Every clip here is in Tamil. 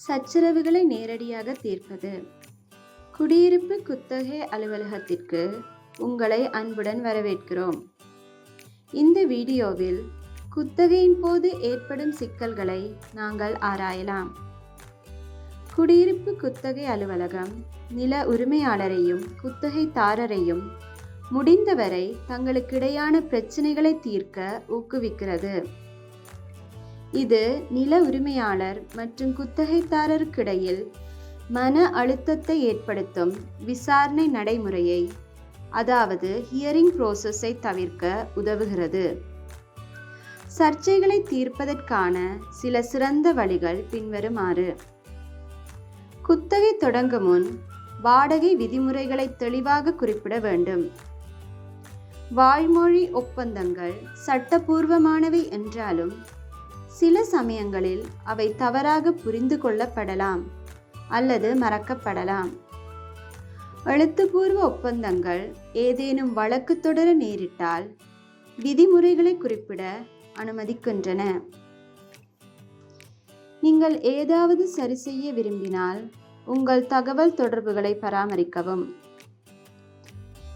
சச்சரவுகளை நேரடியாக தீர்ப்பது. குடியிருப்பு குத்தகை அலுவலகத்திற்கு உங்களை அன்புடன் வரவேற்கிறோம். இந்த வீடியோவில் குத்தகையின் போது ஏற்படும் சிக்கல்களை நாங்கள் ஆராயலாம். குடியிருப்பு குத்தகை அலுவலகம் நில உரிமையாளரையும் குத்தகைதாரரையும் முடிந்தவரை தங்களுக்கிடையான பிரச்சினைகளை தீர்க்க ஊக்குவிக்கிறது. இது நில உரிமையாளர் மற்றும் குத்தகைதாரருக்கிடையில் மன அழுத்தத்தை ஏற்படுத்தும் விசாரணை நடைமுறையை, அதாவது ஹியரிங் ப்ரோசஸை தவிர்க்க உதவுகிறது. சர்ச்சைகளை தீர்ப்பதற்கான சில சிறந்த வழிகள் பின்வருமாறு. குத்தகை தொடங்கும் முன் வாடகை விதிமுறைகளை தெளிவாக குறிப்பிட வேண்டும். வாய்மொழி ஒப்பந்தங்கள் சட்டபூர்வமானவை என்றாலும் சில சமயங்களில் அவை தவறாக புரிந்து கொள்ளப்படலாம் அல்லது மறக்கப்படலாம். எழுத்துப்பூர்வ ஒப்பந்தங்கள் ஏதேனும் வழக்கு தொடர நேரிட்டால் விதிமுறைகளை குறிப்பிட அனுமதிக்கின்றன. நீங்கள் ஏதாவது சரி செய்ய விரும்பினால் உங்கள் தகவல் தொடர்புகளை பராமரிக்கவும்.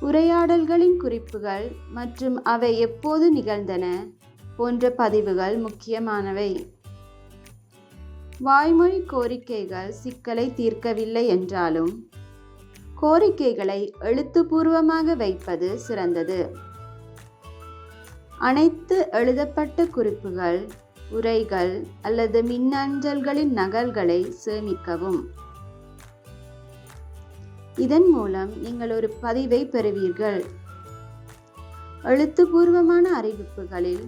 உரையாடல்களின் குறிப்புகள் மற்றும் அவை எப்போது நிகழ்ந்தன போன்ற பதிவுகள் முக்கியமானவை. வாய்மொழி கோரிக்கைகள் சிக்கலை தீர்க்கவில்லை என்றாலும் கோரிக்கைகளை எழுத்துப்பூர்வமாக வைப்பது சிறந்தது. அனைத்து எழுதப்பட்ட குறிப்புகள், உரைகள் அல்லது மின்னஞ்சல்களின் நகல்களை சேமிக்கவும். இதன் மூலம் நீங்கள் ஒரு பதிவை பெறுவீர்கள். எழுத்துப்பூர்வமான அறிவிப்புகளில்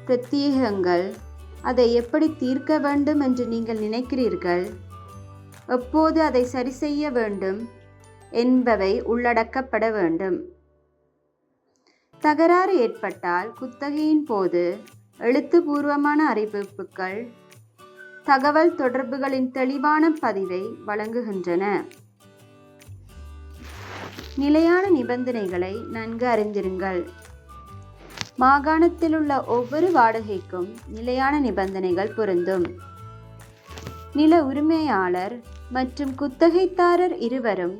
பிரத்யேகங்கள், அதை எப்படி தீர்க்க வேண்டும் என்று நீங்கள் நினைக்கிறீர்கள், எப்போது அதை சரி செய்ய வேண்டும் என்பவை உள்ளடக்கப்பட வேண்டும். தகராறு ஏற்பட்டால் குத்தகையின் போது எழுத்துப்பூர்வமான அறிவிப்புகள் தகவல் தொடர்புகளின் தெளிவான பதிவை வழங்குகின்றன. நிலையான நிபந்தனைகளை நன்கு அறிந்திருங்கள். மாகாணத்தில் உள்ள ஒவ்வொரு வாடகைக்கும் நிலையான நிபந்தனைகள் பொருந்தும். நில உரிமையாளர் மற்றும் குத்தகைதாரர் இருவரும்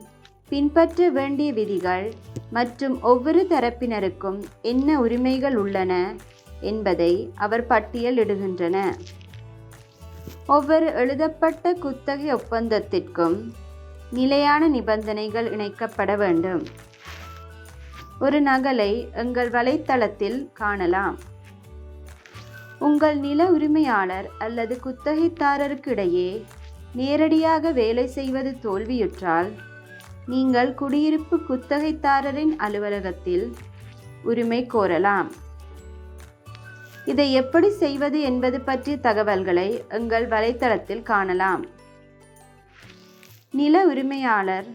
பின்பற்ற வேண்டிய விதிகள் மற்றும் ஒவ்வொரு தரப்பினருக்கும் என்ன உரிமைகள் உள்ளன என்பதை அவர் பட்டியலிடுகின்றன. ஒவ்வொரு எழுதப்பட்ட குத்தகை ஒப்பந்தத்திற்கும் நிலையான நிபந்தனைகள் இணைக்கப்பட வேண்டும். ஒரு நகலை எங்கள் வலைத்தளத்தில் காணலாம். உங்கள் நில உரிமையாளர் அல்லது குத்தகைதாரருக்கு இடையே நேரடியாக வேலை செய்வது தோல்வியுற்றால் நீங்கள் குடியிருப்பு குத்தகைதாரரின் அலுவலகத்தில் உரிமை கோரலாம். இதை எப்படி செய்வது என்பது பற்றிய தகவல்களை எங்கள் வலைத்தளத்தில் காணலாம். நில உரிமையாளர்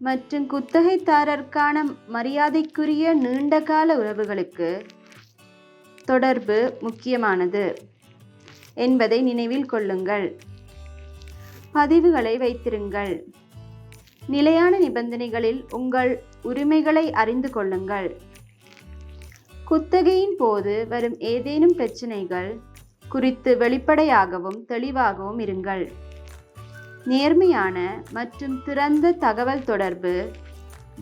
மற்றும் குத்தகைதாரருக்கான மரியாதைக்குரிய நீண்டகால உறவுகளுக்கு தொடர்பு முக்கியமானது என்பதை நினைவில் கொள்ளுங்கள். பதிவுகளை வைத்திருங்கள். நிலையான நிபந்தனைகளில் உங்கள் உரிமைகளை அறிந்து கொள்ளுங்கள். குத்தகையின் போது வரும் ஏதேனும் பிரச்சினைகள் குறித்து வெளிப்படையாகவும் தெளிவாகவும் இருங்கள். நேர்மையான மற்றும் திறந்த தகவல் தொடர்பு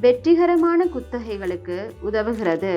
வெற்றிகரமான குத்தகைகளுக்கு உதவுகிறது.